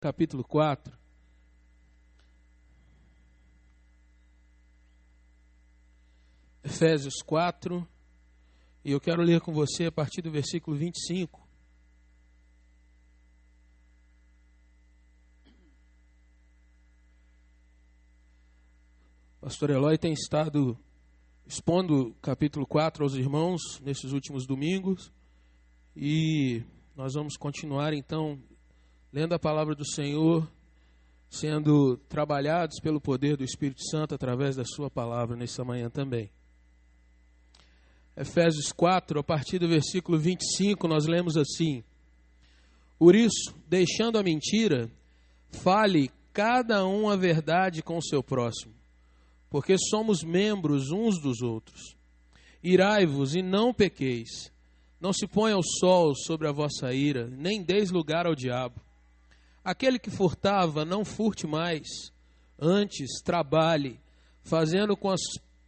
capítulo 4. Efésios 4, e eu quero ler com você a partir do versículo 25. Pastor Eloy tem estado expondo o capítulo 4 aos irmãos nesses últimos domingos, e nós vamos continuar então lendo a palavra do Senhor, sendo trabalhados pelo poder do Espírito Santo através da sua palavra nessa manhã também. Efésios 4, a partir do versículo 25, nós lemos assim: Por isso, deixando a mentira, fale cada um a verdade com o seu próximo, porque somos membros uns dos outros. Irai-vos e não pequeis. Não se ponha o sol sobre a vossa ira, nem deis lugar ao diabo. Aquele que furtava, não furte mais. Antes, trabalhe, fazendo com as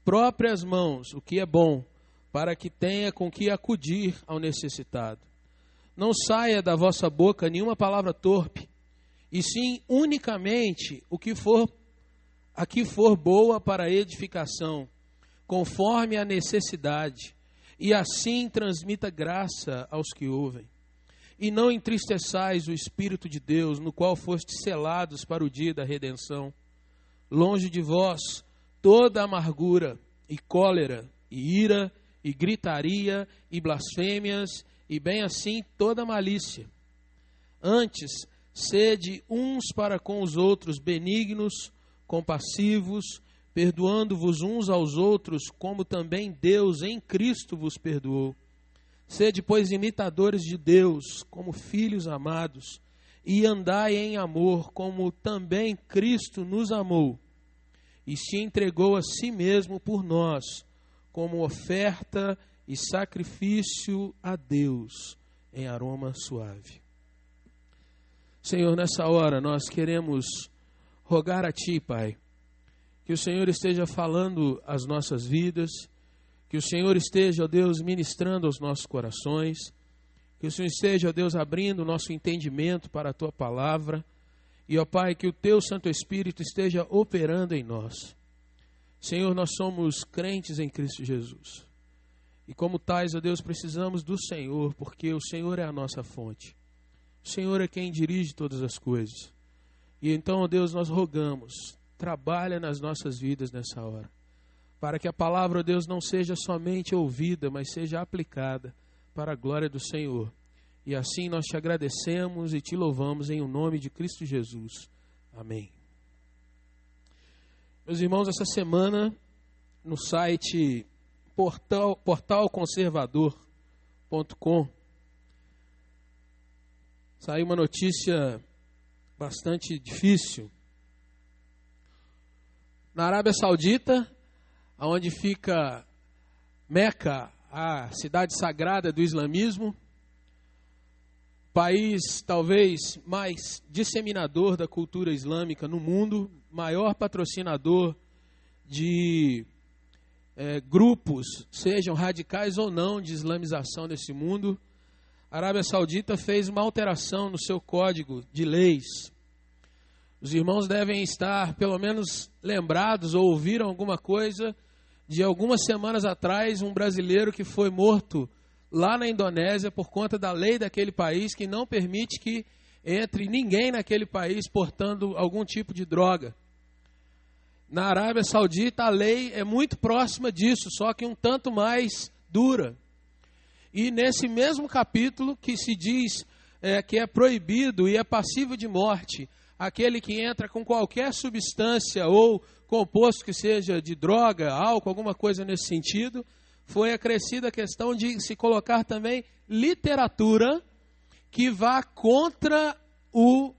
próprias mãos o que é bom, para que tenha com que acudir ao necessitado. Não saia da vossa boca nenhuma palavra torpe, e sim unicamente a que for boa para a edificação, conforme a necessidade, e assim transmita graça aos que ouvem. E não entristeçais o Espírito de Deus, no qual fostes selados para o dia da redenção. Longe de vós toda amargura, e cólera, e ira, e gritaria, e blasfêmias, e bem assim toda malícia. Antes, sede uns para com os outros benignos, compassivos, perdoando-vos uns aos outros, como também Deus em Cristo vos perdoou. Sede, pois, imitadores de Deus, como filhos amados, e andai em amor, como também Cristo nos amou, e se entregou a si mesmo por nós, como oferta e sacrifício a Deus, em aroma suave. Senhor, nessa hora nós queremos rogar a Ti, Pai, que o Senhor esteja falando às nossas vidas, que o Senhor esteja, ó Deus, ministrando aos nossos corações, que o Senhor esteja, ó Deus, abrindo o nosso entendimento para a Tua palavra, e, ó Pai, que o Teu Santo Espírito esteja operando em nós. Senhor, nós somos crentes em Cristo Jesus, e como tais, ó Deus, precisamos do Senhor, porque o Senhor é a nossa fonte. O Senhor é quem dirige todas as coisas. E então, ó Deus, nós rogamos, trabalha nas nossas vidas nessa hora, para que a palavra, ó Deus, não seja somente ouvida, mas seja aplicada para a glória do Senhor. E assim nós te agradecemos e te louvamos em o nome de Cristo Jesus. Amém. Meus irmãos, essa semana, no site portalconservador.com, saiu uma notícia bastante difícil. Na Arábia Saudita, onde fica Meca, a cidade sagrada do islamismo, país talvez mais disseminador da cultura islâmica no mundo, maior patrocinador de grupos, sejam radicais ou não, de islamização desse mundo. A Arábia Saudita fez uma alteração no seu código de leis. Os irmãos devem estar, pelo menos, lembrados ou ouviram alguma coisa de algumas semanas atrás, um brasileiro que foi morto lá na Indonésia por conta da lei daquele país que não permite que entre ninguém naquele país portando algum tipo de droga. Na Arábia Saudita a lei é muito próxima disso, só que um tanto mais dura. E nesse mesmo capítulo que se diz que é proibido e é passível de morte aquele que entra com qualquer substância ou composto que seja de droga, álcool, alguma coisa nesse sentido, foi acrescida a questão de se colocar também literatura que vá contra o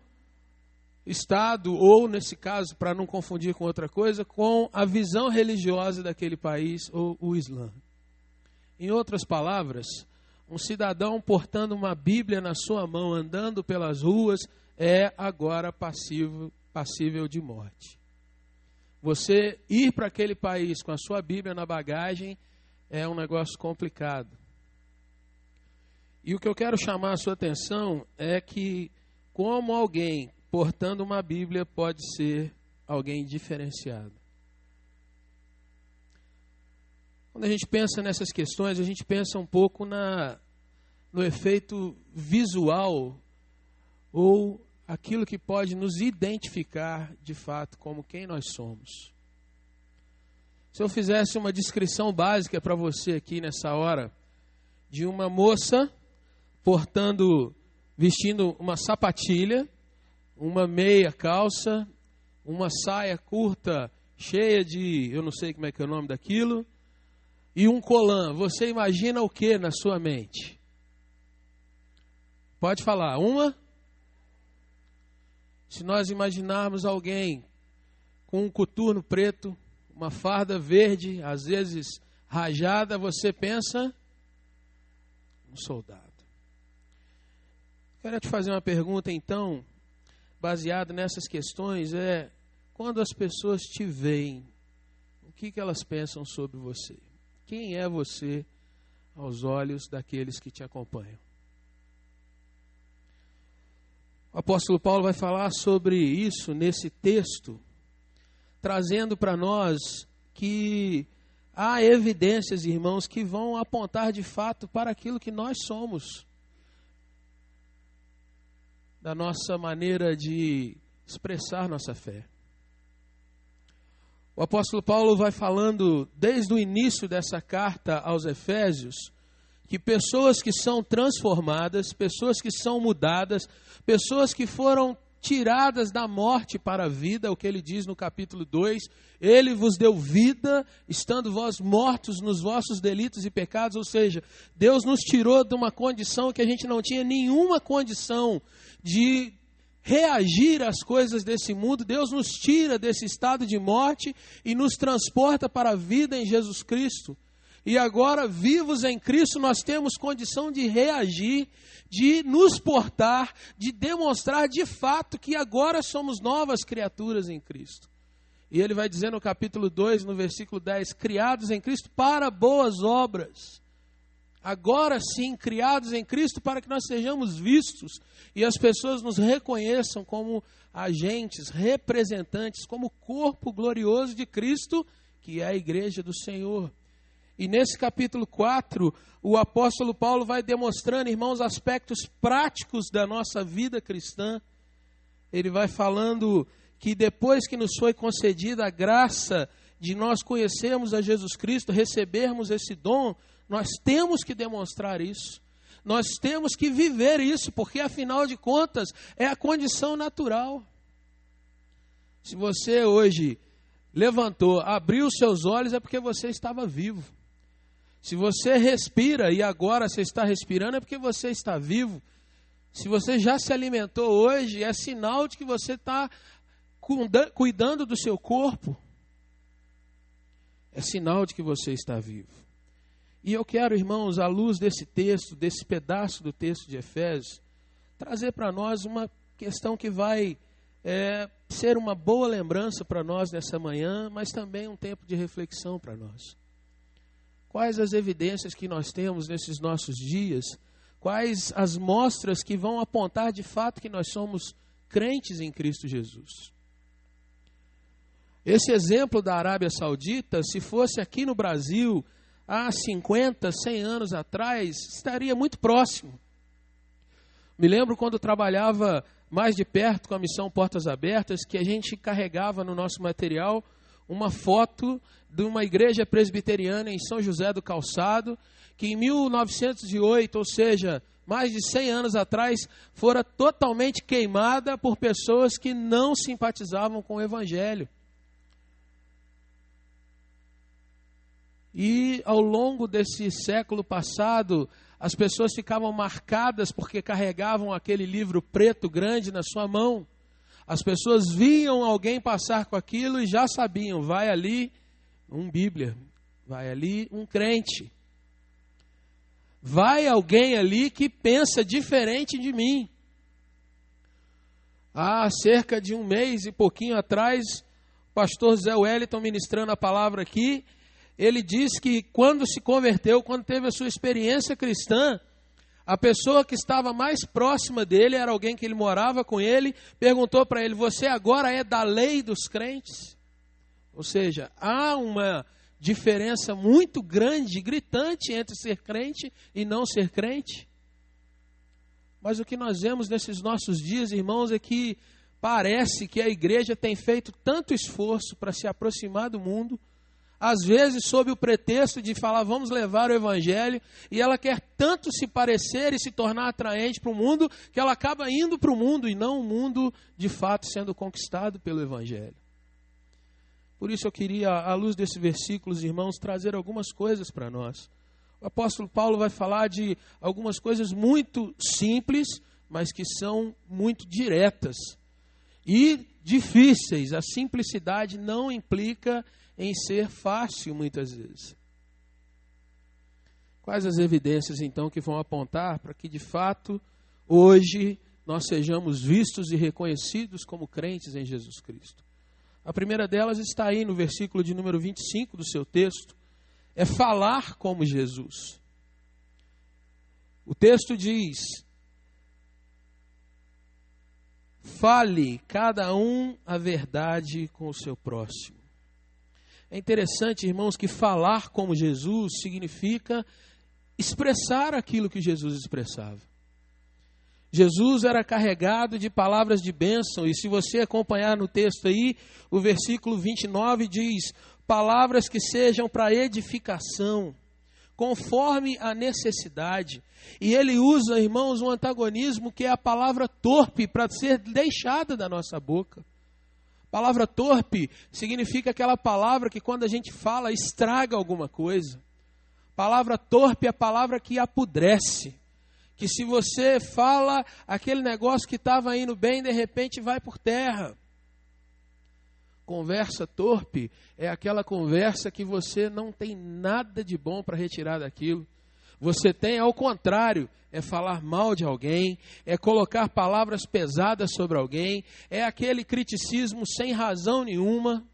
Estado, ou nesse caso, para não confundir com outra coisa, com a visão religiosa daquele país, ou o Islã. Em outras palavras, um cidadão portando uma Bíblia na sua mão, andando pelas ruas, é agora passível de morte. Você ir para aquele país com a sua Bíblia na bagagem é um negócio complicado. E o que eu quero chamar a sua atenção é que, como alguém portando uma Bíblia pode ser alguém diferenciado. Quando a gente pensa nessas questões, a gente pensa um pouco no efeito visual ou aquilo que pode nos identificar de fato como quem nós somos. Se eu fizesse uma descrição básica para você aqui nessa hora, de uma moça vestindo uma sapatilha, uma meia calça, uma saia curta, cheia de, eu não sei como é que é o nome daquilo, e um colã, você imagina o que na sua mente? Pode falar, uma? Se nós imaginarmos alguém com um coturno preto, uma farda verde, às vezes rajada, você pensa um soldado. Quero te fazer uma pergunta então, baseado nessas questões, quando as pessoas te veem, o que elas pensam sobre você? Quem é você aos olhos daqueles que te acompanham? O apóstolo Paulo vai falar sobre isso nesse texto, trazendo para nós que há evidências, irmãos, que vão apontar de fato para aquilo que nós somos, da nossa maneira de expressar nossa fé. O apóstolo Paulo vai falando desde o início dessa carta aos Efésios que pessoas que são transformadas, pessoas que são mudadas, pessoas que foram tiradas da morte para a vida, o que ele diz no capítulo 2, ele vos deu vida, estando vós mortos nos vossos delitos e pecados, ou seja, Deus nos tirou de uma condição que a gente não tinha nenhuma condição de reagir às coisas desse mundo. Deus nos tira desse estado de morte e nos transporta para a vida em Jesus Cristo. E agora, vivos em Cristo, nós temos condição de reagir, de nos portar, de demonstrar de fato que agora somos novas criaturas em Cristo. E ele vai dizer no capítulo 2, no versículo 10, criados em Cristo para boas obras. Agora sim, criados em Cristo para que nós sejamos vistos e as pessoas nos reconheçam como agentes, representantes, como corpo glorioso de Cristo, que é a igreja do Senhor. E nesse capítulo 4, o apóstolo Paulo vai demonstrando, irmãos, aspectos práticos da nossa vida cristã. Ele vai falando que depois que nos foi concedida a graça de nós conhecermos a Jesus Cristo, recebermos esse dom, nós temos que demonstrar isso. Nós temos que viver isso, porque afinal de contas é a condição natural. Se você hoje levantou, abriu os seus olhos, é porque você estava vivo. Se você respira e agora você está respirando, é porque você está vivo. Se você já se alimentou hoje, é sinal de que você está cuidando do seu corpo. É sinal de que você está vivo. E eu quero, irmãos, à luz desse texto, desse pedaço do texto de Efésios, trazer para nós uma questão que vai ser uma boa lembrança para nós nessa manhã, mas também um tempo de reflexão para nós. Quais as evidências que nós temos nesses nossos dias? Quais as mostras que vão apontar de fato que nós somos crentes em Cristo Jesus? Esse exemplo da Arábia Saudita, se fosse aqui no Brasil, há 50, 100 anos atrás, estaria muito próximo. Me lembro quando trabalhava mais de perto com a missão Portas Abertas, que a gente carregava no nosso material uma foto de uma igreja presbiteriana em São José do Calçado, que em 1908, ou seja, mais de 100 anos atrás, fora totalmente queimada por pessoas que não simpatizavam com o Evangelho. E ao longo desse século passado, as pessoas ficavam marcadas porque carregavam aquele livro preto grande na sua mão. As pessoas viam alguém passar com aquilo e já sabiam, vai ali um Bíblia, vai ali um crente. Vai alguém ali que pensa diferente de mim. Há cerca de um mês e pouquinho atrás, o pastor Zé Wellington ministrando a palavra aqui, ele disse que quando se converteu, quando teve a sua experiência cristã, A pessoa que estava mais próxima dele, era alguém que ele morava com ele, perguntou para ele: você agora é da lei dos crentes? Ou seja, há uma diferença muito grande, gritante, entre ser crente e não ser crente. Mas o que nós vemos nesses nossos dias, irmãos, é que parece que a igreja tem feito tanto esforço para se aproximar do mundo, às vezes sob o pretexto de falar, vamos levar o evangelho, e ela quer tanto se parecer e se tornar atraente para o mundo, que ela acaba indo para o mundo e não o mundo de fato sendo conquistado pelo evangelho. Por isso eu queria, à luz desses versículos, irmãos, trazer algumas coisas para nós. O apóstolo Paulo vai falar de algumas coisas muito simples, mas que são muito diretas e difíceis. A simplicidade não implica em ser fácil, muitas vezes. Quais as evidências, então, que vão apontar para que, de fato, hoje nós sejamos vistos e reconhecidos como crentes em Jesus Cristo? A primeira delas está aí no versículo de número 25 do seu texto. É falar como Jesus. O texto diz: fale cada um a verdade com o seu próximo. É interessante, irmãos, que falar como Jesus significa expressar aquilo que Jesus expressava. Jesus era carregado de palavras de bênção, e se você acompanhar no texto aí, o versículo 29 diz: palavras que sejam para edificação, conforme a necessidade. E ele usa, irmãos, um antagonismo que é a palavra torpe para ser deixada da nossa boca. Palavra torpe significa aquela palavra que quando a gente fala estraga alguma coisa. Palavra torpe é a palavra que apodrece. Que se você fala aquele negócio que estava indo bem, de repente vai por terra. Conversa torpe é aquela conversa que você não tem nada de bom para retirar daquilo. Você tem, ao contrário, é falar mal de alguém, é colocar palavras pesadas sobre alguém, é aquele criticismo sem razão nenhuma.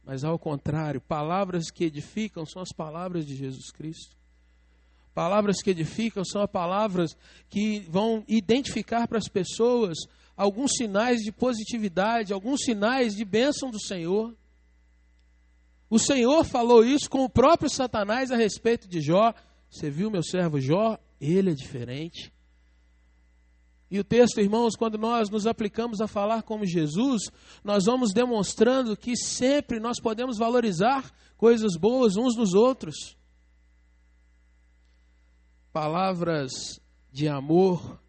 Mas ao contrário, palavras que edificam são as palavras de Jesus Cristo. Palavras que edificam são as palavras que vão identificar para as pessoas alguns sinais de positividade, alguns sinais de bênção do Senhor. O Senhor falou isso com o próprio Satanás a respeito de Jó. Você viu meu servo Jó? Ele é diferente. E o texto, irmãos, quando nós nos aplicamos a falar como Jesus, nós vamos demonstrando que sempre nós podemos valorizar coisas boas uns nos outros. Palavras de amor,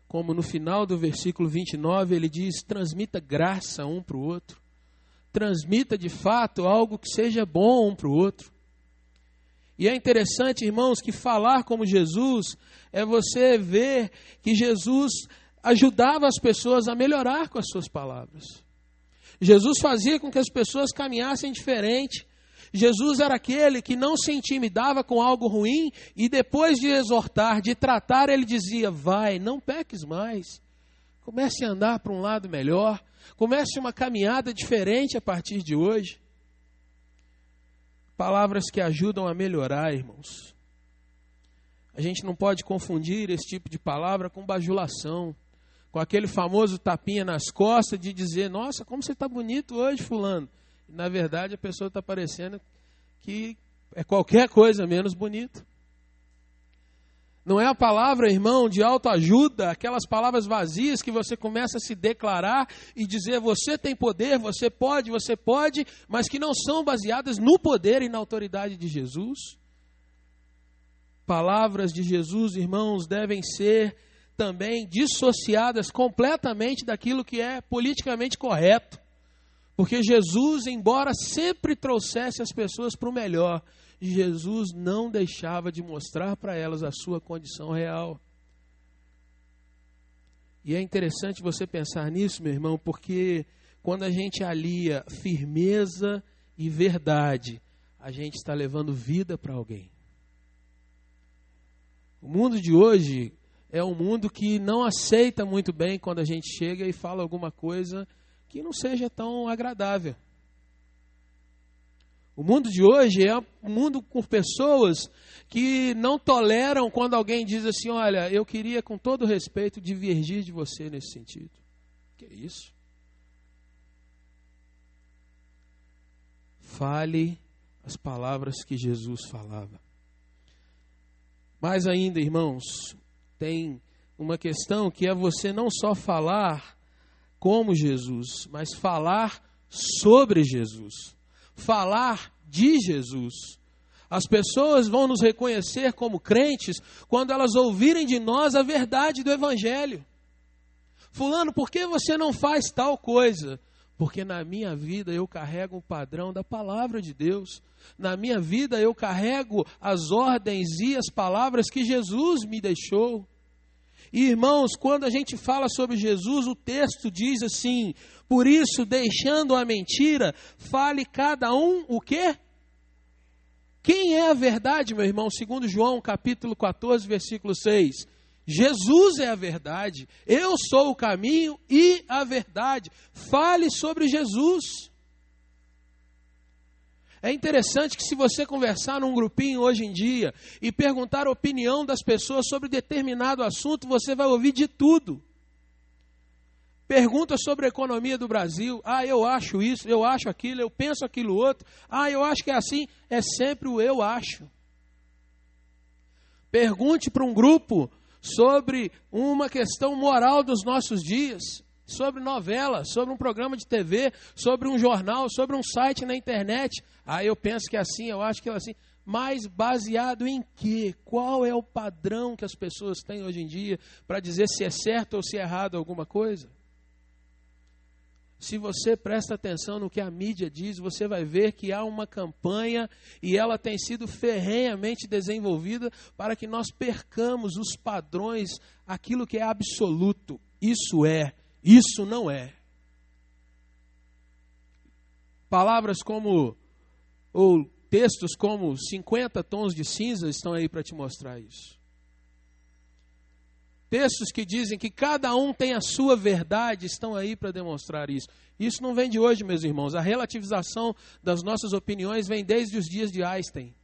como no final do versículo 29, ele diz: transmita graça um para o outro. Transmita de fato algo que seja bom um para o outro. E é interessante, irmãos, que falar como Jesus é você ver que Jesus ajudava as pessoas a melhorar com as suas palavras. Jesus fazia com que as pessoas caminhassem diferente. Jesus era aquele que não se intimidava com algo ruim e depois de exortar, de tratar, ele dizia: vai, não peques mais. Comece a andar para um lado melhor. Comece uma caminhada diferente a partir de hoje. Palavras que ajudam a melhorar, irmãos. A gente não pode confundir esse tipo de palavra com bajulação, com aquele famoso tapinha nas costas de dizer: nossa, como você está bonito hoje, fulano. E, na verdade, a pessoa está parecendo que é qualquer coisa menos bonito. Não é a palavra, irmão, de autoajuda, aquelas palavras vazias que você começa a se declarar e dizer: você tem poder, você pode, mas que não são baseadas no poder e na autoridade de Jesus. Palavras de Jesus, irmãos, devem ser também dissociadas completamente daquilo que é politicamente correto. Porque Jesus, embora sempre trouxesse as pessoas para o melhor, Jesus não deixava de mostrar para elas a sua condição real. E é interessante você pensar nisso, meu irmão, porque quando a gente alia firmeza e verdade, a gente está levando vida para alguém. O mundo de hoje é um mundo que não aceita muito bem quando a gente chega e fala alguma coisa que não seja tão agradável. O mundo de hoje é um mundo com pessoas que não toleram quando alguém diz assim, olha, eu queria com todo respeito divergir de você nesse sentido. Que isso? Fale as palavras que Jesus falava. Mais ainda, irmãos, tem uma questão que é você não só falar como Jesus, mas falar sobre Jesus. Falar de Jesus. As pessoas vão nos reconhecer como crentes quando elas ouvirem de nós a verdade do Evangelho. Fulano, por que você não faz tal coisa? Porque na minha vida eu carrego o padrão da palavra de Deus. Na minha vida eu carrego as ordens e as palavras que Jesus me deixou. E, irmãos, quando a gente fala sobre Jesus, o texto diz assim, por isso, deixando a mentira, fale cada um o quê? Quem é a verdade, meu irmão? Segundo João, capítulo 14, versículo 6. Jesus é a verdade, eu sou o caminho e a verdade. Fale sobre Jesus. É interessante que se você conversar num grupinho hoje em dia e perguntar a opinião das pessoas sobre determinado assunto, você vai ouvir de tudo. Pergunta sobre a economia do Brasil. Ah, eu acho isso, eu acho aquilo, eu penso aquilo outro. Ah, eu acho que é assim. É sempre o eu acho. Pergunte para um grupo sobre uma questão moral dos nossos dias, sobre novela, sobre um programa de TV, sobre um jornal, sobre um site na internet. Ah, eu penso que é assim, eu acho que é assim. Mas baseado em quê? Qual é o padrão que as pessoas têm hoje em dia para dizer se é certo ou se é errado alguma coisa? Se você presta atenção no que a mídia diz, você vai ver que há uma campanha e ela tem sido ferrenhamente desenvolvida para que nós percamos os padrões, aquilo que é absoluto. Isso é, isso não é. Palavras como, ou textos como 50 tons de cinza estão aí para te mostrar isso. Textos que dizem que cada um tem a sua verdade estão aí para demonstrar isso. Isso não vem de hoje, meus irmãos. A relativização das nossas opiniões vem desde os dias de Einstein.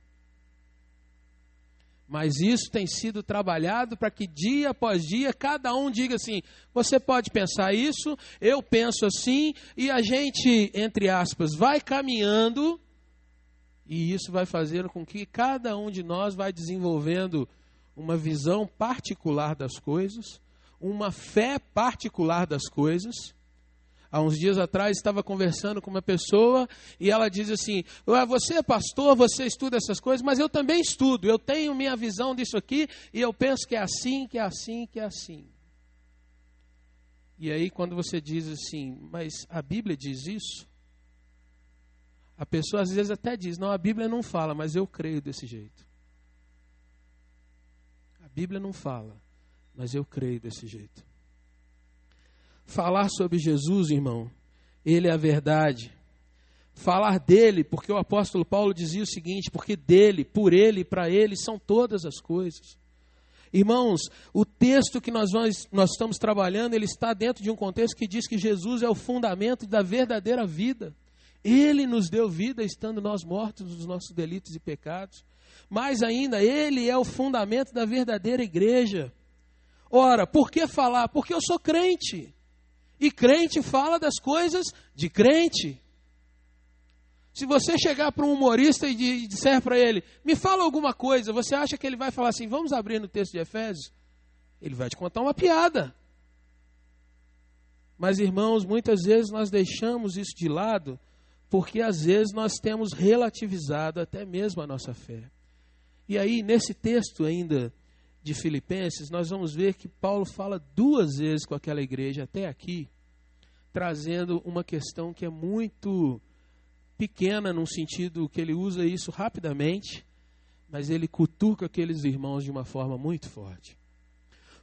Mas isso tem sido trabalhado para que dia após dia cada um diga assim, você pode pensar isso, eu penso assim, e a gente, entre aspas, vai caminhando, e isso vai fazendo com que cada um de nós vai desenvolvendo uma visão particular das coisas, uma fé particular das coisas. Há uns dias atrás estava conversando com uma pessoa e ela diz assim, você é pastor, você estuda essas coisas, mas eu também estudo, eu tenho minha visão disso aqui e eu penso que é assim, que é assim, que é assim. E aí quando você diz assim, mas a Bíblia diz isso? A pessoa às vezes até diz, não, a Bíblia não fala, mas eu creio desse jeito. A Bíblia não fala, mas eu creio desse jeito. Falar sobre Jesus, irmão, Ele é a verdade. Falar dele, porque o apóstolo Paulo dizia o seguinte, porque dele, por ele e para ele são todas as coisas. Irmãos, o texto que nós estamos trabalhando, ele está dentro de um contexto que diz que Jesus é o fundamento da verdadeira vida. Ele nos deu vida estando nós mortos dos nossos delitos e pecados. Mais ainda, Ele é o fundamento da verdadeira igreja. Ora, por que falar? Porque eu sou crente. E crente fala das coisas de crente. Se você chegar para um humorista e disser para ele, me fala alguma coisa, você acha que ele vai falar assim, vamos abrir no texto de Efésios? Ele vai te contar uma piada. Mas, irmãos, muitas vezes nós deixamos isso de lado, porque às vezes nós temos relativizado até mesmo a nossa fé. E aí, nesse texto ainda de Filipenses, nós vamos ver que Paulo fala 2 vezes com aquela igreja até aqui, trazendo uma questão que é muito pequena, num sentido que ele usa isso rapidamente, mas ele cutuca aqueles irmãos de uma forma muito forte.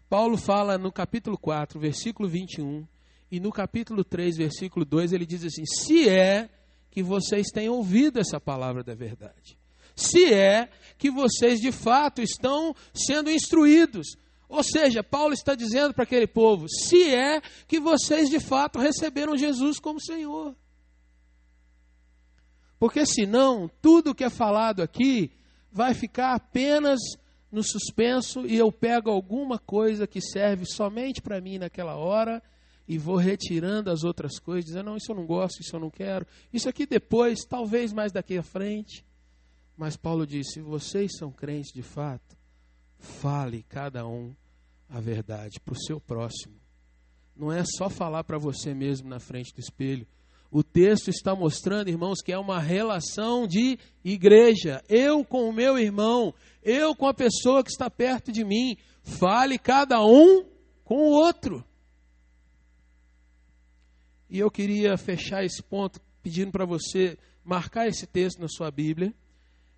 Paulo fala no capítulo 4, versículo 21, e no capítulo 3, versículo 2, ele diz assim, se é que vocês têm ouvido essa palavra da verdade. Se é que vocês de fato estão sendo instruídos. Ou seja, Paulo está dizendo para aquele povo, se é que vocês de fato receberam Jesus como Senhor. Porque senão, tudo que é falado aqui vai ficar apenas no suspenso e eu pego alguma coisa que serve somente para mim naquela hora e vou retirando as outras coisas, dizendo, não, isso eu não gosto, isso eu não quero, isso aqui depois, talvez mais daqui à frente. Mas Paulo disse, se vocês são crentes de fato, fale cada um a verdade para o seu próximo. Não é só falar para você mesmo na frente do espelho. O texto está mostrando, irmãos, que é uma relação de igreja. Eu com o meu irmão, eu com a pessoa que está perto de mim. Fale cada um com o outro. E eu queria fechar esse ponto pedindo para você marcar esse texto na sua Bíblia.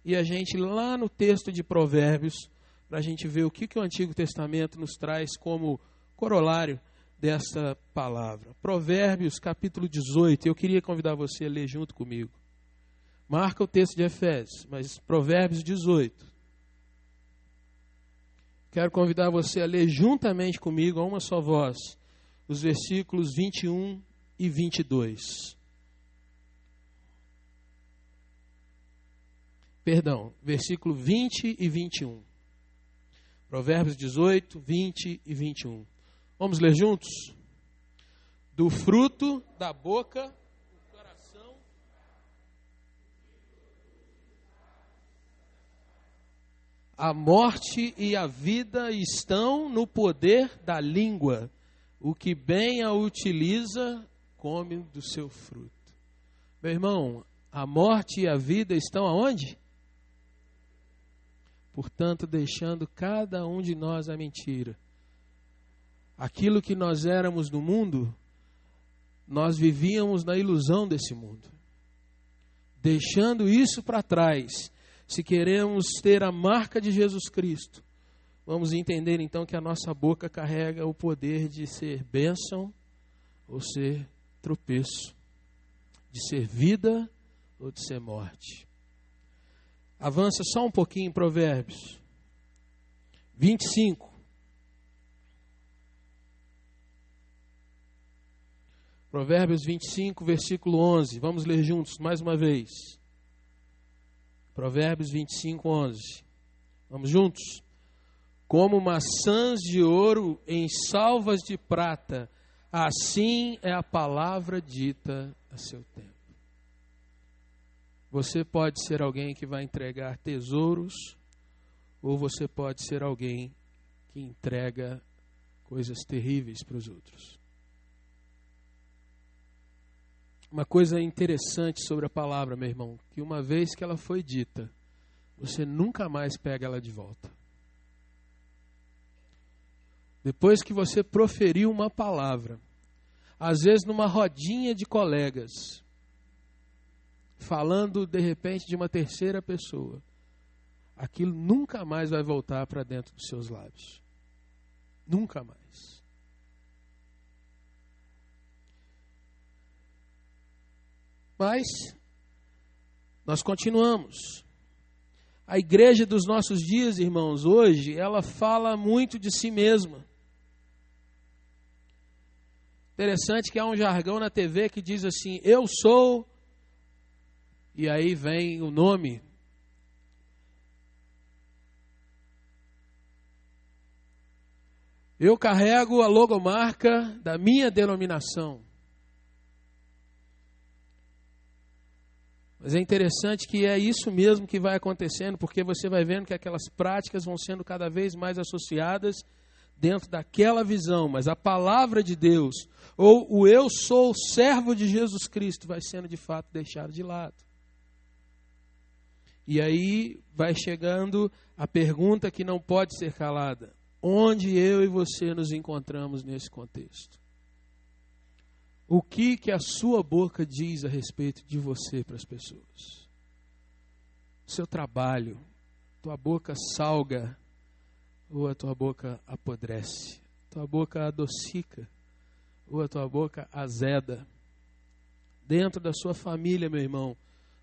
E a gente lá no texto de Provérbios, para a gente ver o que o Antigo Testamento nos traz como corolário dessa palavra. Provérbios capítulo 18, eu queria convidar você a ler junto comigo. Marca o texto de Efésios, mas Provérbios 18. Quero convidar você a ler juntamente comigo, a uma só voz, os versículos 21 e 22. Perdão, versículo 20 e 21. Provérbios 18, 20 e 21. Vamos ler juntos? Do fruto da boca, do coração. A morte e a vida estão no poder da língua. O que bem a utiliza, come do seu fruto. Meu irmão, a morte e a vida estão aonde? Portanto, deixando cada um de nós a mentira. Aquilo que nós éramos no mundo, nós vivíamos na ilusão desse mundo. Deixando isso para trás, se queremos ter a marca de Jesus Cristo, vamos entender então que a nossa boca carrega o poder de ser bênção ou ser tropeço, de ser vida ou de ser morte. Avança só um pouquinho em Provérbios 25. Provérbios 25, versículo 11. Vamos ler juntos mais uma vez. Provérbios 25, 11. Vamos juntos? Como maçãs de ouro em salvas de prata, assim é a palavra dita a seu tempo. Você pode ser alguém que vai entregar tesouros, ou você pode ser alguém que entrega coisas terríveis para os outros. Uma coisa interessante sobre a palavra, meu irmão, que uma vez que ela foi dita, você nunca mais pega ela de volta. Depois que você proferiu uma palavra, às vezes numa rodinha de colegas, falando de repente de uma terceira pessoa, aquilo nunca mais vai voltar para dentro dos seus lábios. Nunca mais. Mas nós continuamos. A igreja dos nossos dias, irmãos, hoje, ela fala muito de si mesma. Interessante que há um jargão na TV que diz assim, eu sou, e aí vem o nome. Eu carrego a logomarca da minha denominação. Mas é interessante que é isso mesmo que vai acontecendo, porque você vai vendo que aquelas práticas vão sendo cada vez mais associadas dentro daquela visão. Mas a palavra de Deus, ou o eu sou servo de Jesus Cristo, vai sendo de fato deixado de lado. E aí vai chegando a pergunta que não pode ser calada. Onde eu e você nos encontramos nesse contexto? O que a sua boca diz a respeito de você para as pessoas? Seu trabalho, tua boca salga ou a tua boca apodrece? Tua boca adocica ou a tua boca azeda? Dentro da sua família, meu irmão,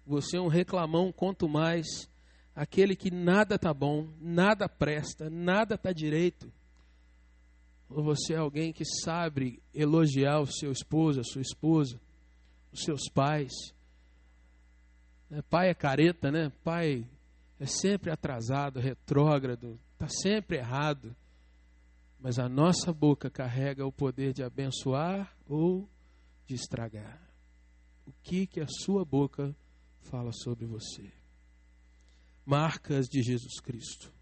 você é um reclamão, quanto mais aquele que nada está bom, nada presta, nada está direito. Ou você é alguém que sabe elogiar o seu esposo, a sua esposa, os seus pais. Pai é careta, né? Pai é sempre atrasado, retrógrado, está sempre errado. Mas a nossa boca carrega o poder de abençoar ou de estragar. O que a sua boca fala sobre você? Marcas de Jesus Cristo.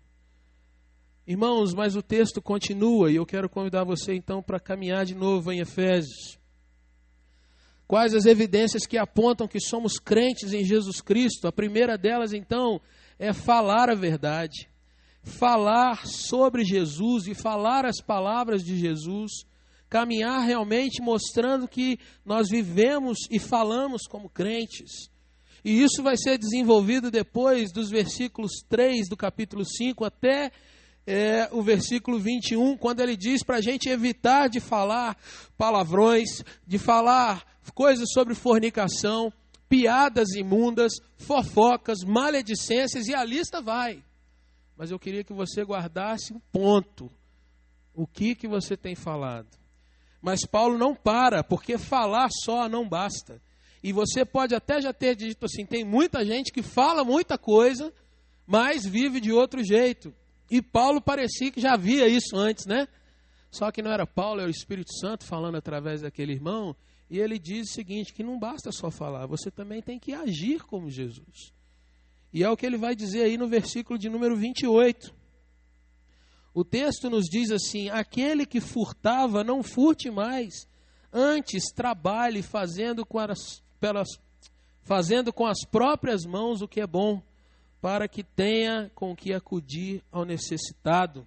Irmãos, mas o texto continua e eu quero convidar você então para caminhar de novo em Efésios. Quais as evidências que apontam que somos crentes em Jesus Cristo? A primeira delas, então, é falar a verdade. Falar sobre Jesus e falar as palavras de Jesus. Caminhar realmente mostrando que nós vivemos e falamos como crentes. E isso vai ser desenvolvido depois dos versículos 3 do capítulo 5 até o versículo 21, quando ele diz para a gente evitar de falar palavrões, de falar coisas sobre fornicação, piadas imundas, fofocas, maledicências, e a lista vai. Mas eu queria que você guardasse um ponto. O que você tem falado? Mas Paulo não para, porque falar só não basta. E você pode até já ter dito assim, tem muita gente que fala muita coisa, mas vive de outro jeito. E Paulo parecia que já via isso antes, né? Só que não era Paulo, era o Espírito Santo falando através daquele irmão. E ele diz o seguinte, que não basta só falar, você também tem que agir como Jesus. E é o que ele vai dizer aí no versículo de número 28. O texto nos diz assim, aquele que furtava, não furte mais, antes trabalhe fazendo com as próprias mãos o que é bom, para que tenha com que acudir ao necessitado.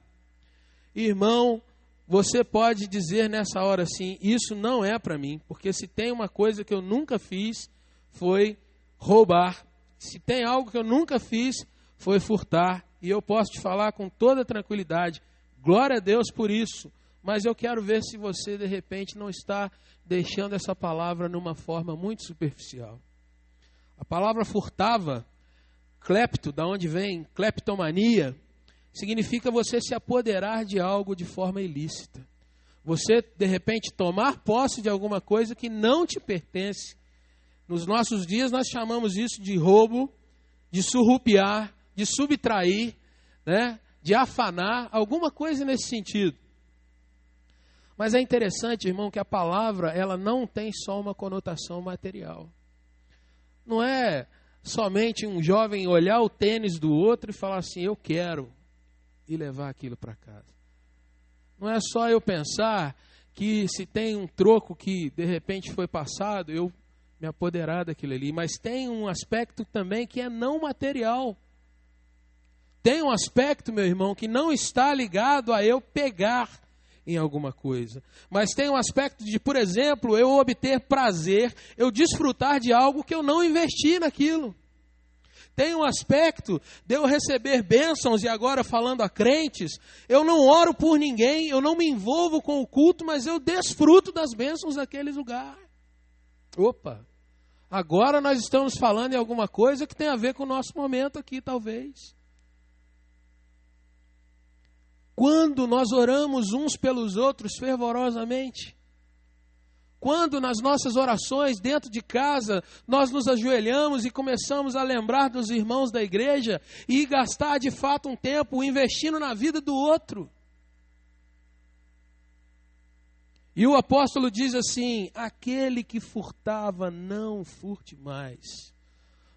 Irmão, você pode dizer nessa hora assim, isso não é para mim, porque se tem uma coisa que eu nunca fiz, foi roubar. Se tem algo que eu nunca fiz, foi furtar. E eu posso te falar com toda tranquilidade, glória a Deus por isso. Mas eu quero ver se você, de repente, não está deixando essa palavra numa forma muito superficial. A palavra furtava, clepto, da onde vem cleptomania, significa você se apoderar de algo de forma ilícita. Você, de repente, tomar posse de alguma coisa que não te pertence. Nos nossos dias nós chamamos isso de roubo, de surrupiar, de subtrair, né? De afanar, alguma coisa nesse sentido. Mas é interessante, irmão, que a palavra ela não tem só uma conotação material. Não é somente um jovem olhar o tênis do outro e falar assim, eu quero, e levar aquilo para casa. Não é só eu pensar que se tem um troco que de repente foi passado, eu me apoderar daquilo ali, mas tem um aspecto também que é não material. Tem um aspecto, meu irmão, que não está ligado a eu pegar em alguma coisa, mas tem um aspecto de, por exemplo, eu obter prazer, eu desfrutar de algo que eu não investi naquilo. Tem um aspecto de eu receber bênçãos, e agora falando a crentes, eu não oro por ninguém, eu não me envolvo com o culto, mas eu desfruto das bênçãos daquele lugar. Opa, agora nós estamos falando em alguma coisa que tem a ver com o nosso momento aqui, talvez. Quando nós oramos uns pelos outros fervorosamente, quando nas nossas orações dentro de casa nós nos ajoelhamos e começamos a lembrar dos irmãos da igreja e gastar de fato um tempo investindo na vida do outro. E o apóstolo diz assim, aquele que furtava não furte mais.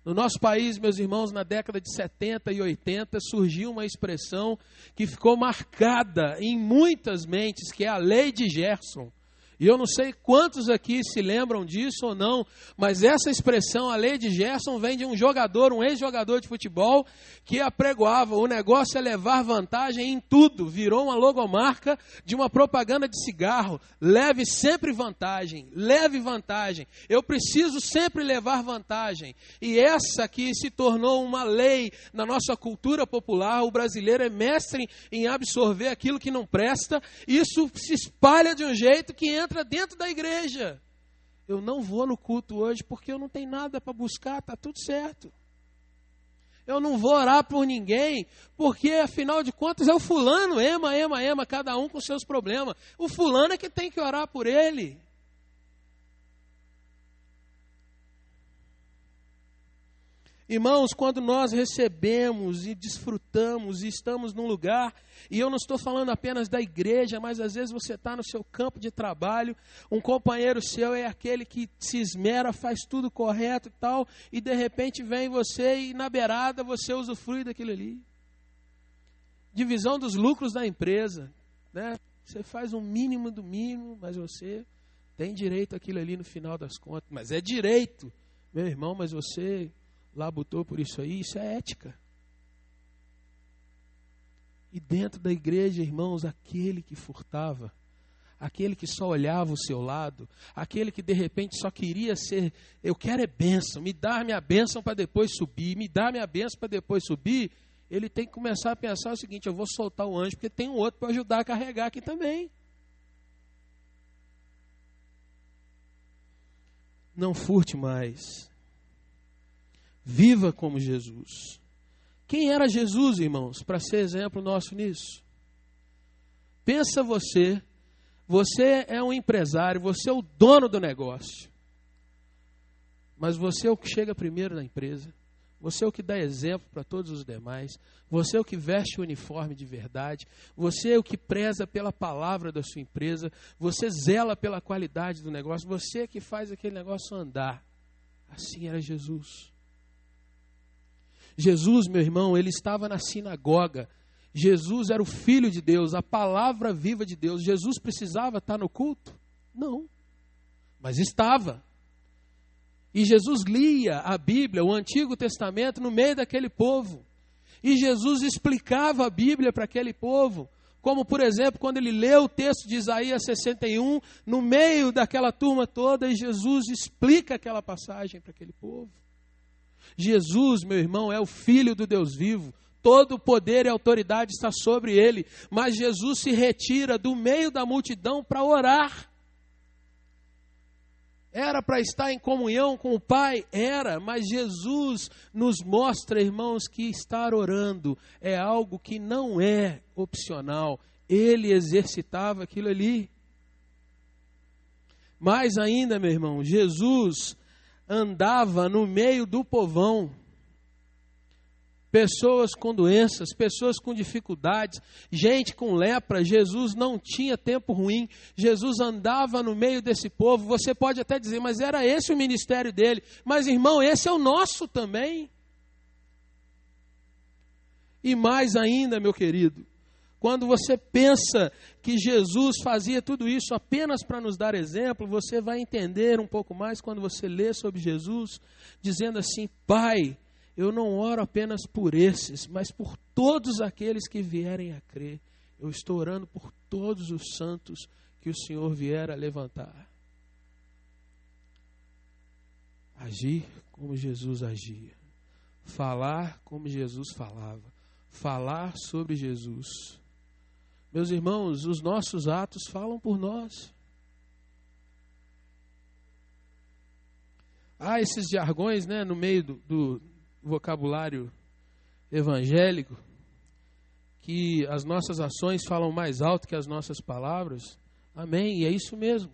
No nosso país, meus irmãos, na década de 70 e 80, surgiu uma expressão que ficou marcada em muitas mentes, que é a lei de Gerson. E eu não sei quantos aqui se lembram disso ou não, mas essa expressão, a lei de Gerson, vem de um jogador, um ex-jogador de futebol, que apregoava, o negócio é levar vantagem em tudo, virou uma logomarca de uma propaganda de cigarro, leve sempre vantagem, leve vantagem, eu preciso sempre levar vantagem. E essa aqui se tornou uma lei na nossa cultura popular, o brasileiro é mestre em absorver aquilo que não presta, isso se espalha de um jeito que entra dentro da igreja. Eu não vou no culto hoje porque eu não tenho nada para buscar, está tudo certo. Eu não vou orar por ninguém, porque afinal de contas é o fulano, ema, cada um com seus problemas. O fulano é que tem que orar por ele. Irmãos, quando nós recebemos e desfrutamos e estamos num lugar, e eu não estou falando apenas da igreja, mas às vezes você está no seu campo de trabalho, um companheiro seu é aquele que se esmera, faz tudo correto e tal, e de repente vem você e na beirada você usufrui daquilo ali. Divisão dos lucros da empresa, né? Você faz um mínimo do mínimo, mas você tem direito àquilo ali no final das contas. Mas é direito, meu irmão, mas você labutou por isso aí, isso é ética. E dentro da igreja, irmãos, aquele que furtava, aquele que só olhava o seu lado, aquele que de repente só queria ser, eu quero é bênção, me dá minha bênção para depois subir, me dá minha bênção para depois subir, ele tem que começar a pensar o seguinte, eu vou soltar o anjo porque tem um outro para ajudar a carregar aqui também. Não furte mais. Viva como Jesus. Quem era Jesus, irmãos, para ser exemplo nosso nisso? Pensa você é um empresário, você é o dono do negócio. Mas você é o que chega primeiro na empresa. Você é o que dá exemplo para todos os demais. Você é o que veste o uniforme de verdade. Você é o que preza pela palavra da sua empresa. Você zela pela qualidade do negócio. Você é que faz aquele negócio andar. Assim era Jesus. Jesus, meu irmão, ele estava na sinagoga. Jesus era o Filho de Deus, a palavra viva de Deus. Jesus precisava estar no culto? Não. Mas estava. E Jesus lia a Bíblia, o Antigo Testamento, no meio daquele povo. E Jesus explicava a Bíblia para aquele povo. Como, por exemplo, quando ele leu o texto de Isaías 61, no meio daquela turma toda, e Jesus explica aquela passagem para aquele povo. Jesus, meu irmão, é o Filho do Deus vivo. Todo o poder e autoridade está sobre ele. Mas Jesus se retira do meio da multidão para orar. Era para estar em comunhão com o Pai? Era. Mas Jesus nos mostra, irmãos, que estar orando é algo que não é opcional. Ele exercitava aquilo ali. Mais ainda, meu irmão, Jesus andava no meio do povão, pessoas com doenças, pessoas com dificuldades, gente com lepra. Jesus não tinha tempo ruim, Jesus andava no meio desse povo. Você pode até dizer, mas era esse o ministério dele. Mas irmão, esse é o nosso também. E mais ainda, meu querido, quando você pensa que Jesus fazia tudo isso apenas para nos dar exemplo, você vai entender um pouco mais quando você lê sobre Jesus, dizendo assim: Pai, eu não oro apenas por esses, mas por todos aqueles que vierem a crer. Eu estou orando por todos os santos que o Senhor vier a levantar. Agir como Jesus agia, falar como Jesus falava, falar sobre Jesus. Meus irmãos, os nossos atos falam por nós. Há esses jargões, né, no meio do vocabulário evangélico, que as nossas ações falam mais alto que as nossas palavras. Amém, e é isso mesmo.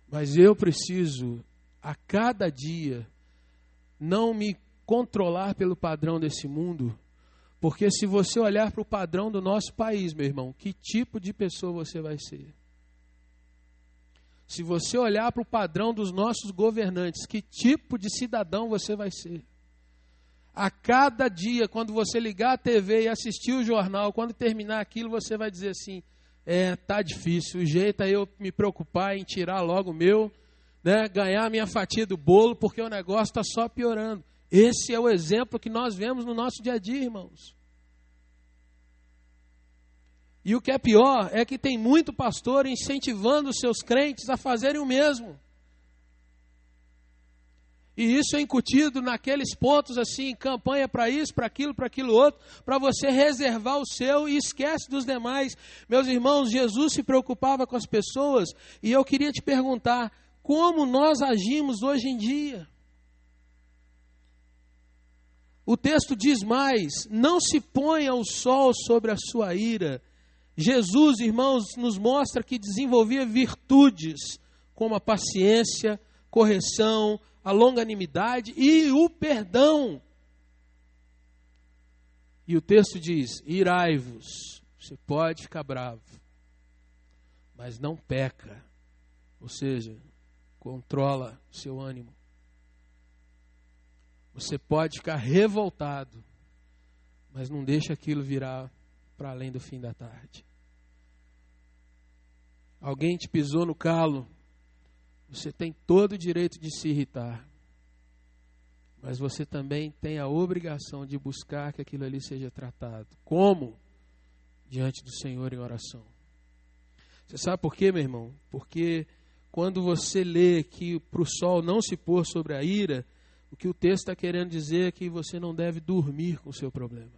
Mas eu preciso, a cada dia, não me controlar pelo padrão desse mundo. Porque se você olhar para o padrão do nosso país, meu irmão, que tipo de pessoa você vai ser? Se você olhar para o padrão dos nossos governantes, que tipo de cidadão você vai ser? A cada dia, quando você ligar a TV e assistir o jornal, quando terminar aquilo, você vai dizer assim: tá difícil, o jeito é eu me preocupar em tirar logo o meu, né, ganhar a minha fatia do bolo, porque o negócio está só piorando. Esse é o exemplo que nós vemos no nosso dia a dia, irmãos. E o que é pior é que tem muito pastor incentivando os seus crentes a fazerem o mesmo. E isso é incutido naqueles pontos assim, campanha para isso, para aquilo outro, para você reservar o seu e esquece dos demais. Meus irmãos, Jesus se preocupava com as pessoas, e eu queria te perguntar, como nós agimos hoje em dia? O texto diz mais: não se ponha o sol sobre a sua ira. Jesus, irmãos, nos mostra que desenvolvia virtudes como a paciência, correção, a longanimidade e o perdão. E o texto diz: irai-vos. Você pode ficar bravo, mas não peca. Ou seja, controla seu ânimo. Você pode ficar revoltado, mas não deixa aquilo virar para além do fim da tarde. Alguém te pisou no calo, você tem todo o direito de se irritar. Mas você também tem a obrigação de buscar que aquilo ali seja tratado. Como? Diante do Senhor em oração. Você sabe por quê, meu irmão? Porque quando você lê que para o sol não se pôr sobre a ira, o que o texto está querendo dizer é que você não deve dormir com o seu problema.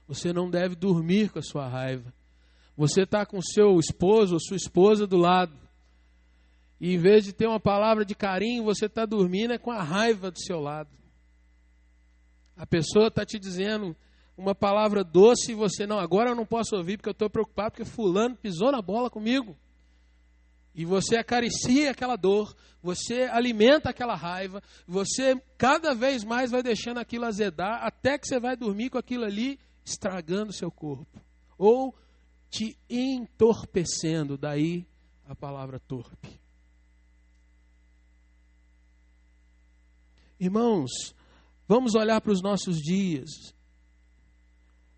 Você não deve dormir com a sua raiva. Você está com o seu esposo ou sua esposa do lado. E em vez de ter uma palavra de carinho, você está dormindo com a raiva do seu lado. A pessoa está te dizendo uma palavra doce e você, não, agora eu não posso ouvir porque eu estou preocupado porque fulano pisou na bola comigo. E você acaricia aquela dor, você alimenta aquela raiva, você cada vez mais vai deixando aquilo azedar, até que você vai dormir com aquilo ali estragando o seu corpo. Ou te entorpecendo, daí a palavra torpe. Irmãos, vamos olhar para os nossos dias.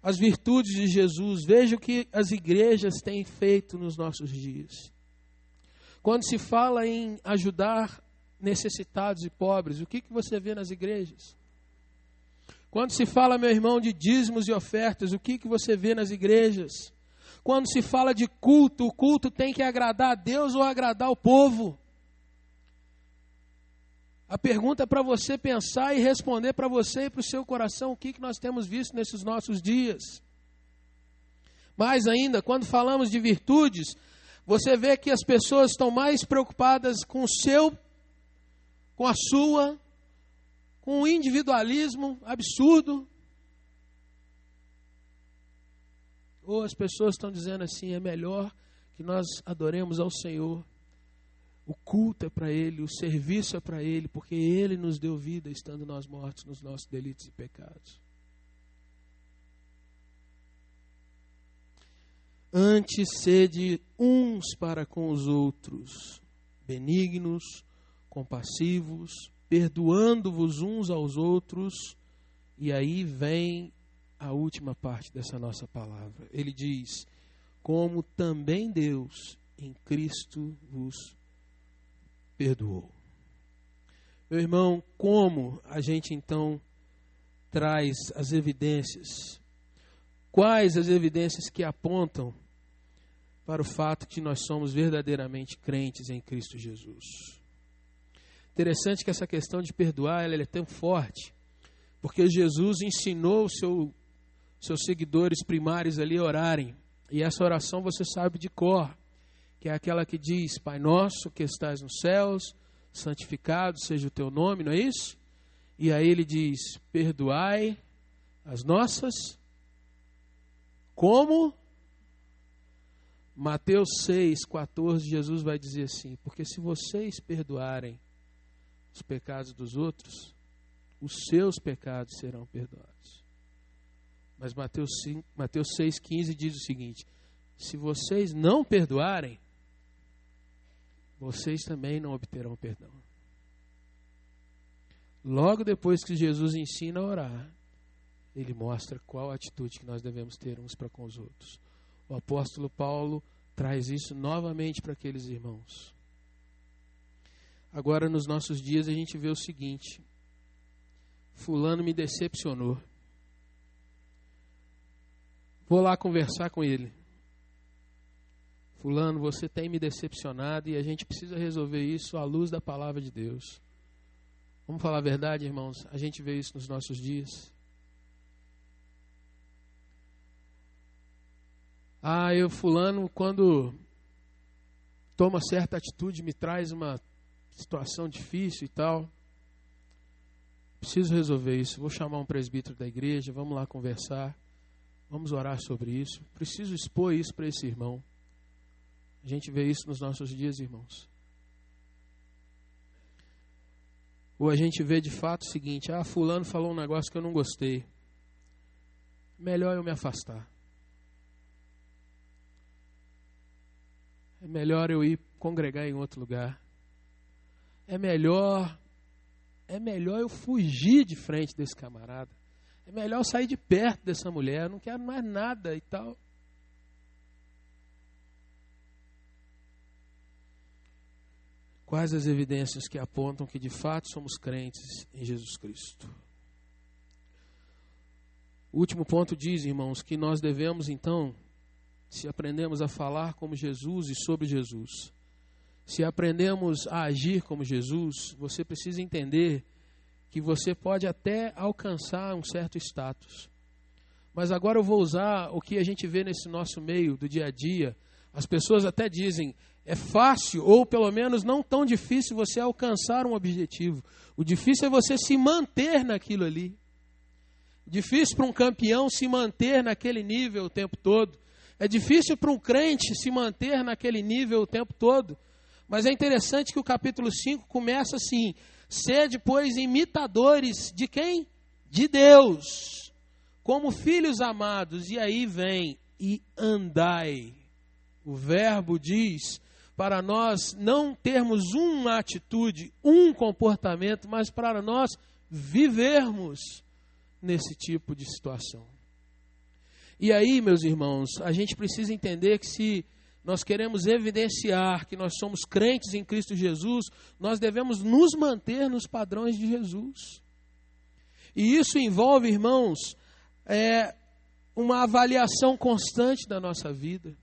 As virtudes de Jesus, veja o que as igrejas têm feito nos nossos dias. Quando se fala em ajudar necessitados e pobres, o que você vê nas igrejas? Quando se fala, meu irmão, de dízimos e ofertas, o que você vê nas igrejas? Quando se fala de culto, o culto tem que agradar a Deus ou agradar o povo? A pergunta é para você pensar e responder para você e para o seu coração o que nós temos visto nesses nossos dias. Mais ainda, quando falamos de virtudes, você vê que as pessoas estão mais preocupadas com o seu, com a sua, com o individualismo absurdo. Ou as pessoas estão dizendo assim, é melhor que nós adoremos ao Senhor. O culto é para Ele, o serviço é para Ele, porque Ele nos deu vida estando nós mortos nos nossos delitos e pecados. Antes sede uns para com os outros, benignos, compassivos, perdoando-vos uns aos outros. E aí vem a última parte dessa nossa palavra. Ele diz, como também Deus em Cristo vos perdoou. Meu irmão, como a gente então traz as evidências? Quais as evidências que apontam para o fato que nós somos verdadeiramente crentes em Cristo Jesus? Interessante que essa questão de perdoar, ela é tão forte, porque Jesus ensinou os seus seguidores primários ali a orarem, e essa oração você sabe de cor, que é aquela que diz, Pai nosso que estás nos céus, santificado seja o teu nome, não é isso? E aí ele diz, perdoai as nossas, como? Mateus 6,14, Jesus vai dizer assim, porque se vocês perdoarem os pecados dos outros, os seus pecados serão perdoados. Mas Mateus 6,15 diz o seguinte, se vocês não perdoarem, vocês também não obterão perdão. Logo depois que Jesus ensina a orar, ele mostra qual atitude que nós devemos ter uns para com os outros. O apóstolo Paulo traz isso novamente para aqueles irmãos. Agora, nos nossos dias, a gente vê o seguinte, fulano me decepcionou. Vou lá conversar com ele. Fulano, você tem me decepcionado e a gente precisa resolver isso à luz da palavra de Deus. Vamos falar a verdade, irmãos? A gente vê isso nos nossos dias. Fulano, quando toma certa atitude, me traz uma situação difícil e tal. Preciso resolver isso. Vou chamar um presbítero da igreja, vamos lá conversar. Vamos orar sobre isso. Preciso expor isso para esse irmão. A gente vê isso nos nossos dias, irmãos. Ou a gente vê de fato o seguinte: fulano falou um negócio que eu não gostei, melhor eu me afastar. É melhor eu ir congregar em outro lugar. É melhor eu fugir de frente desse camarada. É melhor eu sair de perto dessa mulher, eu não quero mais nada e tal. Quais as evidências que apontam que de fato somos crentes em Jesus Cristo? O último ponto diz, irmãos, que nós devemos então, se aprendemos a falar como Jesus e sobre Jesus, se aprendemos a agir como Jesus, você precisa entender que você pode até alcançar um certo status. Mas agora eu vou usar o que a gente vê nesse nosso meio do dia a dia. As pessoas até dizem, é fácil, ou pelo menos não tão difícil você alcançar um objetivo. O difícil é você se manter naquilo ali. Difícil para um campeão se manter naquele nível o tempo todo. É difícil para um crente se manter naquele nível o tempo todo. Mas é interessante que o capítulo 5 começa assim: sede, pois, imitadores de quem? De Deus, como filhos amados. E aí vem, e andai. O verbo diz para nós não termos uma atitude, um comportamento, mas para nós vivermos nesse tipo de situação. E aí, meus irmãos, a gente precisa entender que se nós queremos evidenciar que nós somos crentes em Cristo Jesus, nós devemos nos manter nos padrões de Jesus. E isso envolve, irmãos, uma avaliação constante da nossa vida.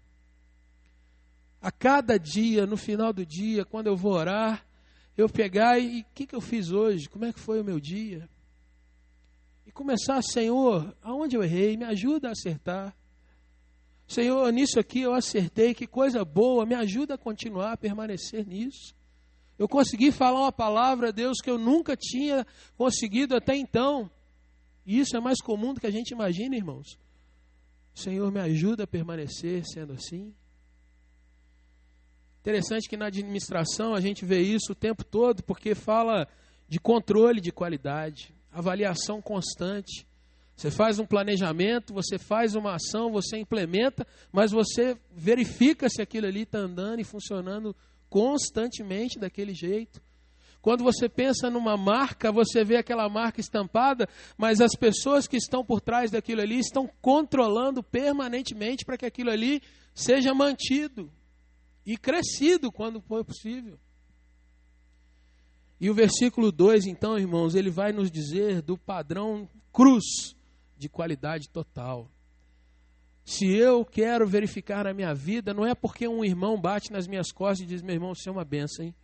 A cada dia, no final do dia, quando eu vou orar, eu pegar e o que eu fiz hoje? Como é que foi o meu dia? E começar, Senhor, aonde eu errei? Me ajuda a acertar. Senhor, nisso aqui eu acertei, que coisa boa, me ajuda a continuar, a permanecer nisso. Eu consegui falar uma palavra, Deus, que eu nunca tinha conseguido até então. E isso é mais comum do que a gente imagina, irmãos. Senhor, me ajuda a permanecer sendo assim. Interessante que na administração a gente vê isso o tempo todo, porque fala de controle de qualidade, avaliação constante. Você faz um planejamento, você faz uma ação, você implementa, mas você verifica se aquilo ali está andando e funcionando constantemente daquele jeito. Quando você pensa numa marca, você vê aquela marca estampada, mas as pessoas que estão por trás daquilo ali estão controlando permanentemente para que aquilo ali seja mantido e crescido quando for possível. E o versículo 2, então, irmãos, ele vai nos dizer do padrão cruz de qualidade total. Se eu quero verificar na minha vida, não é porque um irmão bate nas minhas costas e diz, meu irmão, você é uma bênção, hein?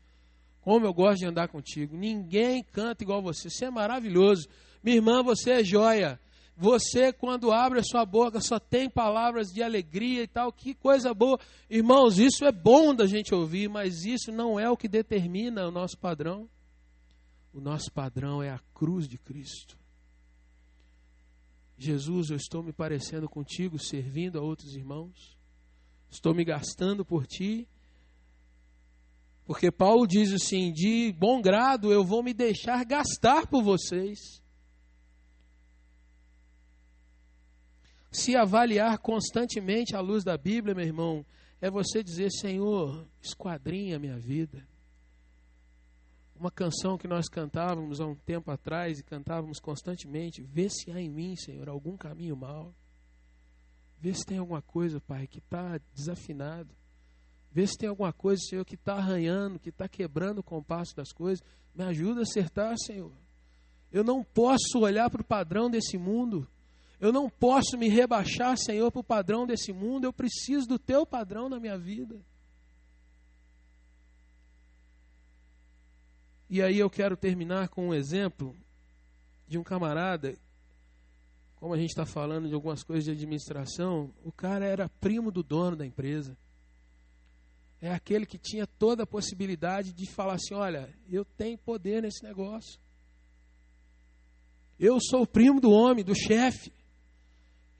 Como eu gosto de andar contigo. Ninguém canta igual você. Você é maravilhoso. Minha irmã, você é joia. Você, quando abre a sua boca, só tem palavras de alegria e tal. Que coisa boa. Irmãos, isso é bom da gente ouvir, mas isso não é o que determina o nosso padrão. O nosso padrão é a cruz de Cristo. Jesus, eu estou me parecendo contigo, servindo a outros irmãos. Estou me gastando por ti. Porque Paulo diz assim, de bom grado eu vou me deixar gastar por vocês. Se avaliar constantemente à luz da Bíblia, meu irmão, é você dizer, Senhor, esquadrinha a minha vida. Uma canção que nós cantávamos há um tempo atrás e cantávamos constantemente, vê se há em mim, Senhor, algum caminho mau. Vê se tem alguma coisa, Pai, que está desafinado. Vê se tem alguma coisa, Senhor, que está arranhando, que está quebrando o compasso das coisas. Me ajuda a acertar, Senhor. Eu não posso olhar para o padrão desse mundo. Eu não posso me rebaixar, Senhor, para o padrão desse mundo. Eu preciso do teu padrão na minha vida. E aí eu quero terminar com um exemplo de um camarada, como a gente está falando de algumas coisas de administração, o cara era primo do dono da empresa. É aquele que tinha toda a possibilidade de falar assim, olha, eu tenho poder nesse negócio. Eu sou o primo do homem, do chefe.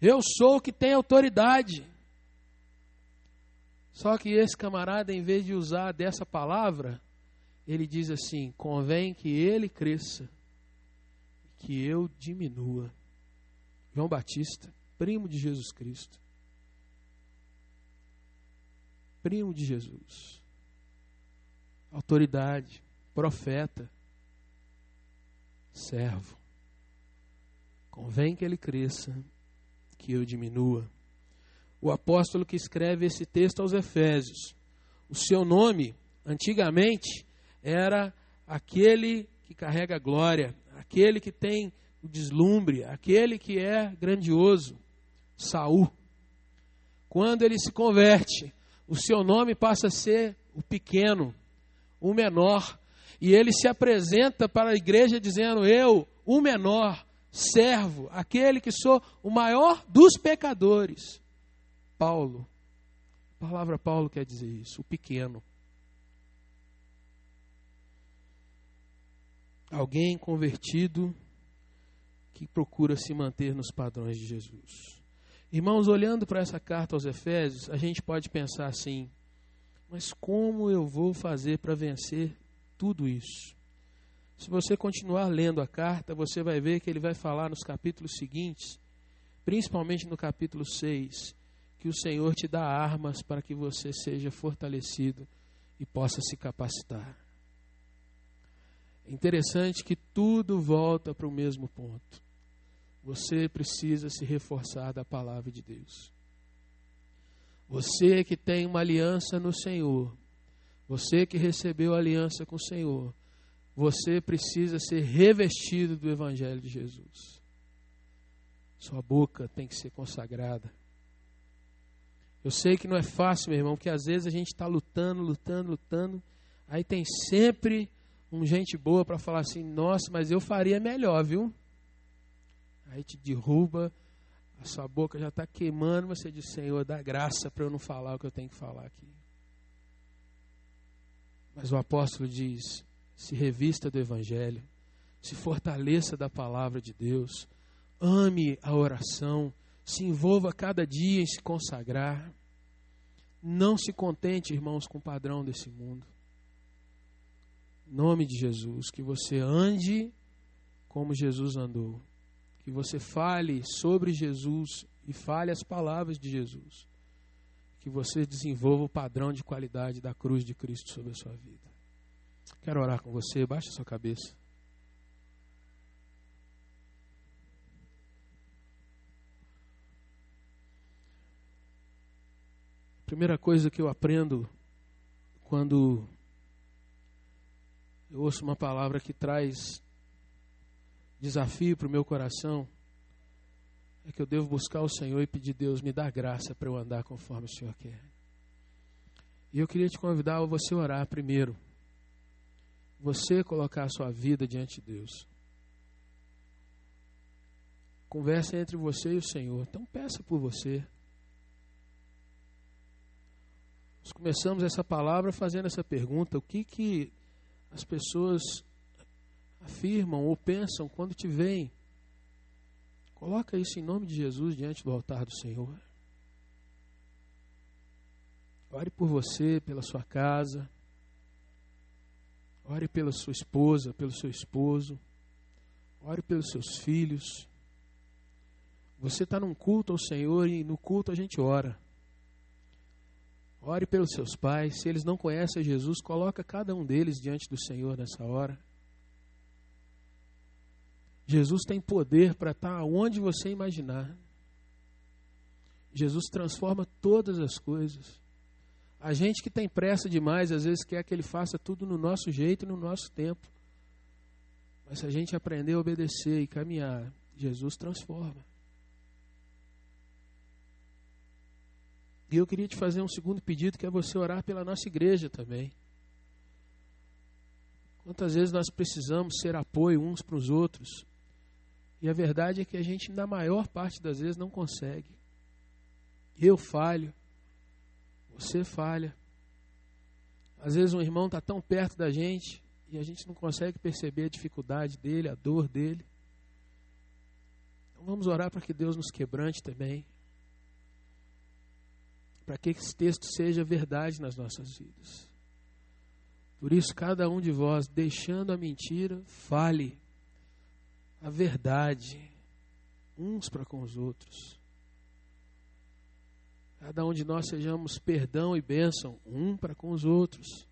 Eu sou o que tem autoridade. Só que esse camarada, em vez de usar dessa palavra, ele diz assim: convém que ele cresça, que eu diminua. João Batista, primo de Jesus Cristo. Primo de Jesus. Autoridade, profeta, servo. Convém que ele cresça, que eu diminua. O apóstolo que escreve esse texto aos Efésios, o seu nome, antigamente, era aquele que carrega glória, aquele que tem o deslumbre, aquele que é grandioso, Saul. Quando ele se converte, o seu nome passa a ser o pequeno, o menor, e ele se apresenta para a igreja dizendo: eu, o menor, servo, aquele que sou o maior dos pecadores. Paulo, a palavra Paulo quer dizer isso, o pequeno. Alguém convertido que procura se manter nos padrões de Jesus. Irmãos, olhando para essa carta aos Efésios, a gente pode pensar assim: mas como eu vou fazer para vencer tudo isso? Se você continuar lendo a carta, você vai ver que ele vai falar nos capítulos seguintes, principalmente no capítulo 6, que o Senhor te dá armas para que você seja fortalecido e possa se capacitar. É interessante que tudo volta para o mesmo ponto. Você precisa se reforçar da palavra de Deus. Você que tem uma aliança no Senhor, você que recebeu a aliança com o Senhor, você precisa ser revestido do Evangelho de Jesus. Sua boca tem que ser consagrada. Eu sei que não é fácil, meu irmão, porque às vezes a gente está lutando, aí tem sempre gente boa para falar assim: nossa, mas eu faria melhor, viu? Aí te derruba, a sua boca já está queimando, você diz: Senhor, dá graça para eu não falar o que eu tenho que falar aqui. Mas o apóstolo diz: se revista do Evangelho, se fortaleça da palavra de Deus, ame a oração, se envolva cada dia em se consagrar. Não se contente, irmãos, com o padrão desse mundo. Em nome de Jesus, que você ande como Jesus andou. Que você fale sobre Jesus e fale as palavras de Jesus. Que você desenvolva o padrão de qualidade da cruz de Cristo sobre a sua vida. Quero orar com você, baixa a sua cabeça. Primeira coisa que eu aprendo quando eu ouço uma palavra que traz desafio para o meu coração é que eu devo buscar o Senhor e pedir: Deus, me dá graça para eu andar conforme o Senhor quer. E eu queria te convidar a você orar primeiro. Você colocar a sua vida diante de Deus. Conversa entre você e o Senhor. Então peça por você. Nós começamos essa palavra fazendo essa pergunta: o que as pessoas afirmam ou pensam quando te veem? Coloca isso em nome de Jesus diante do altar do Senhor. Ore por você, pela sua casa. Ore pela sua esposa, pelo seu esposo. Ore pelos seus filhos. Você está num culto ao Senhor e no culto a gente ora. Ore pelos seus pais. Se eles não conhecem Jesus, coloca cada um deles diante do Senhor nessa hora. Jesus tem poder para estar onde você imaginar. Jesus transforma todas as coisas. A gente que tem pressa demais, às vezes quer que Ele faça tudo no nosso jeito e no nosso tempo. Mas se a gente aprender a obedecer e caminhar, Jesus transforma. E eu queria te fazer um segundo pedido, que é você orar pela nossa igreja também. Quantas vezes nós precisamos ser apoio uns para os outros. E a verdade é que a gente, na maior parte das vezes, não consegue. Eu falho. Você falha. Às vezes um irmão está tão perto da gente e a gente não consegue perceber a dificuldade dele, a dor dele. Então vamos orar para que Deus nos quebrante também. Para que esse texto seja verdade nas nossas vidas. Por isso, cada um de vós, deixando a mentira, fale a verdade uns para com os outros. Cada um de nós sejamos perdão e bênção um para com os outros.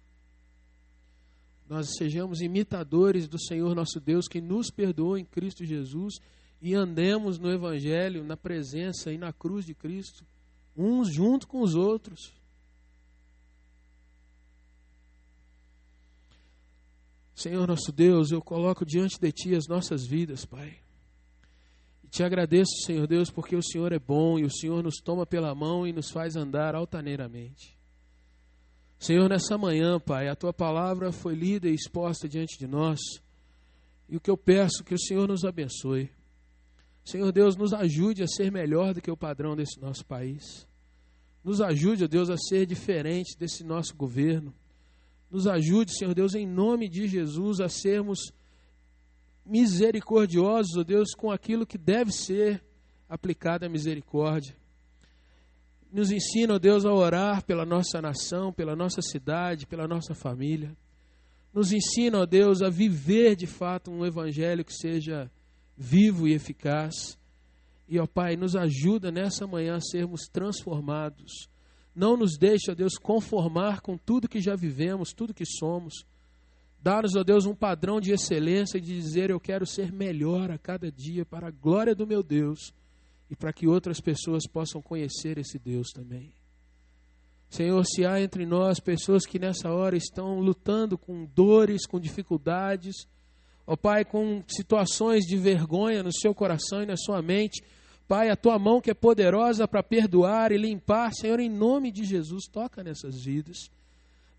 Nós sejamos imitadores do Senhor nosso Deus, que nos perdoou em Cristo Jesus, e andemos no Evangelho, na presença e na cruz de Cristo, uns junto com os outros. Senhor nosso Deus, eu coloco diante de Ti as nossas vidas, Pai. E Te agradeço, Senhor Deus, porque o Senhor é bom e o Senhor nos toma pela mão e nos faz andar altaneiramente. Senhor, nessa manhã, Pai, a Tua palavra foi lida e exposta diante de nós. E o que eu peço é que o Senhor nos abençoe. Senhor Deus, nos ajude a ser melhor do que o padrão desse nosso país. Nos ajude, ó Deus, a ser diferente desse nosso governo. Nos ajude, Senhor Deus, em nome de Jesus, a sermos misericordiosos, ó Deus, com aquilo que deve ser aplicado à misericórdia. Nos ensina, ó Deus, a orar pela nossa nação, pela nossa cidade, pela nossa família. Nos ensina, ó Deus, a viver de fato um evangelho que seja vivo e eficaz. E, ó Pai, nos ajuda nessa manhã a sermos transformados. Não nos deixe, ó Deus, conformar com tudo que já vivemos, tudo que somos. Dá-nos, ó Deus, um padrão de excelência e de dizer: eu quero ser melhor a cada dia para a glória do meu Deus e para que outras pessoas possam conhecer esse Deus também. Senhor, se há entre nós pessoas que nessa hora estão lutando com dores, com dificuldades, ó Pai, com situações de vergonha no seu coração e na sua mente, Pai, a Tua mão que é poderosa para perdoar e limpar, Senhor, em nome de Jesus, toca nessas vidas.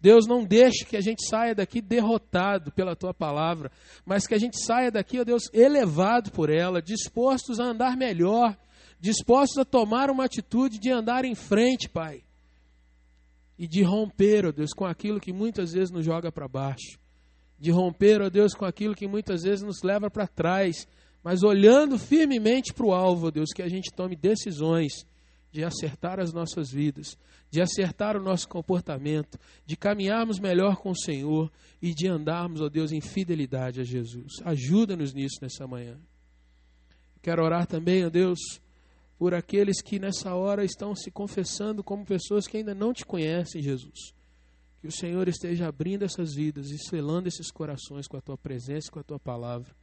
Deus, não deixe que a gente saia daqui derrotado pela Tua palavra, mas que a gente saia daqui, ó Deus, elevado por ela, dispostos a andar melhor, dispostos a tomar uma atitude de andar em frente, Pai, e de romper, ó Deus, com aquilo que muitas vezes nos joga para baixo, de romper, ó Deus, com aquilo que muitas vezes nos leva para trás, mas olhando firmemente para o alvo, ó Deus, que a gente tome decisões de acertar as nossas vidas, de acertar o nosso comportamento, de caminharmos melhor com o Senhor e de andarmos, ó Deus, em fidelidade a Jesus. Ajuda-nos nisso nessa manhã. Quero orar também, ó Deus, por aqueles que nessa hora estão se confessando como pessoas que ainda não Te conhecem, Jesus. Que o Senhor esteja abrindo essas vidas e selando esses corações com a Tua presença e com a Tua palavra.